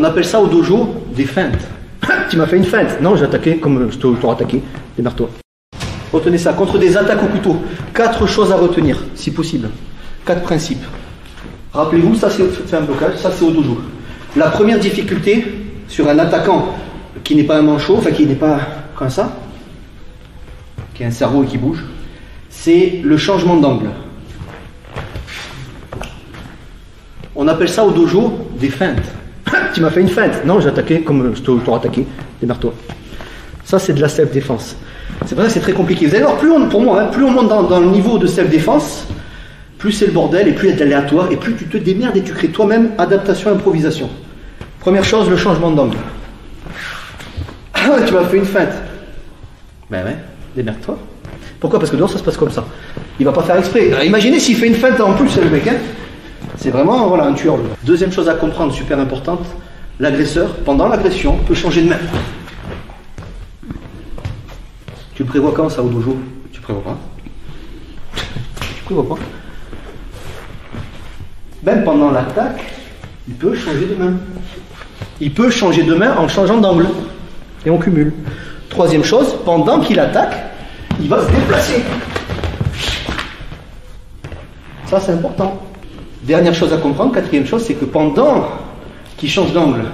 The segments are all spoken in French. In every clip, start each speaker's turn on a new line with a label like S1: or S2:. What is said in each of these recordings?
S1: On appelle ça au dojo des feintes. Tu m'as fait une feinte. Non, j'ai attaqué comme je t'aurais attaqué. Démarre-toi. Retenez ça. Contre des attaques au couteau. 4 choses à retenir, si possible. 4 principes. Rappelez-vous, ça c'est un blocage, ça c'est au dojo. La première difficulté sur un attaquant qui n'est pas un manchot, enfin qui n'est pas comme ça, qui a un cerveau et qui bouge, c'est le changement d'angle. On appelle ça au dojo des feintes. Tu m'as fait une feinte. Non, j'ai attaqué comme je t'aurais attaqué. Démarre-toi. Ça, c'est de la self-défense. C'est pour ça que c'est très compliqué. Vous allez voir, pour moi, plus on monte dans le niveau de self-défense, plus c'est le bordel et plus il y a de l'aléatoire et plus tu te démerdes et tu crées toi-même adaptation, improvisation. Première chose, le changement d'angle. Tu m'as fait une feinte. Ben ouais, démerde-toi. Pourquoi? Parce que dehors ça se passe comme ça. Il va pas faire exprès. Alors, imaginez s'il fait une feinte en plus, le mec. Hein, c'est vraiment voilà, un tueur. Deuxième chose à comprendre, super importante, l'agresseur, pendant l'agression, peut changer de main. Tu le prévois quand ça au dojo? Tu prévois pas. Tu prévois pas. Même pendant l'attaque, il peut changer de main. Il peut changer de main en changeant d'angle. Et on cumule. Troisième chose, pendant qu'il attaque, il va se déplacer. Ça, c'est important. Dernière chose à comprendre, quatrième chose, c'est que pendant qu'il change d'angle,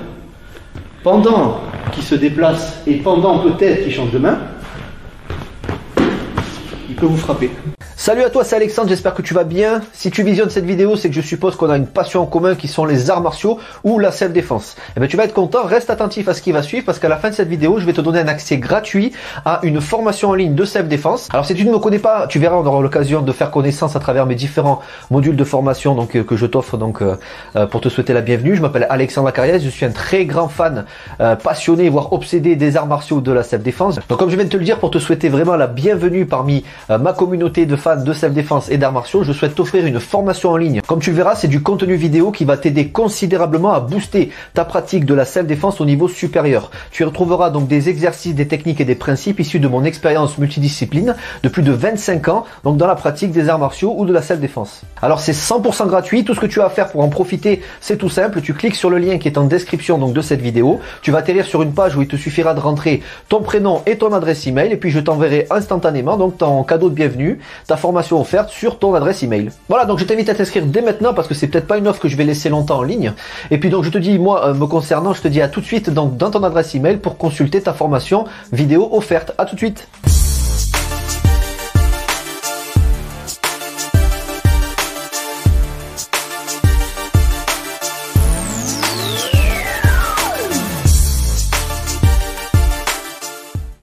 S1: pendant qu'il se déplace et pendant peut-être qu'il change de main, il peut vous frapper. Salut à toi, c'est Alexandre, j'espère que tu vas bien. Si tu visionnes cette vidéo, c'est que je suppose qu'on a une passion en commun qui sont les arts martiaux ou la self-défense. Eh bien, tu vas être content, reste attentif à ce qui va suivre parce qu'à la fin de cette vidéo, je vais te donner un accès gratuit à une formation en ligne de self-défense. Alors, si tu ne me connais pas, tu verras, on aura l'occasion de faire connaissance à travers mes différents modules de formation que je t'offre pour te souhaiter la bienvenue. Je m'appelle Alexandre Acariès, je suis un très grand fan, passionné, voire obsédé des arts martiaux de la self-défense. Donc, comme je viens de te le dire, pour te souhaiter vraiment la bienvenue parmi ma communauté de fans de self-défense et d'arts martiaux, je souhaite t'offrir une formation en ligne. Comme tu le verras, c'est du contenu vidéo qui va t'aider considérablement à booster ta pratique de la self-défense au niveau supérieur. Tu y retrouveras donc des exercices, des techniques et des principes issus de mon expérience multidiscipline de plus de 25 ans, donc dans la pratique des arts martiaux ou de la self-défense. Alors c'est 100% gratuit, tout ce que tu as à faire pour en profiter, c'est tout simple, tu cliques sur le lien qui est en description donc de cette vidéo, tu vas atterrir sur une page où il te suffira de rentrer ton prénom et ton adresse email et puis je t'enverrai instantanément donc ton cadeau de bienvenue, ta formation offerte sur ton adresse email. Voilà, donc je t'invite à t'inscrire dès maintenant parce que c'est peut-être pas une offre que je vais laisser longtemps en ligne. Et puis donc je te dis, moi me concernant, je te dis à tout de suite donc dans ton adresse email pour consulter ta formation vidéo offerte. À tout de suite.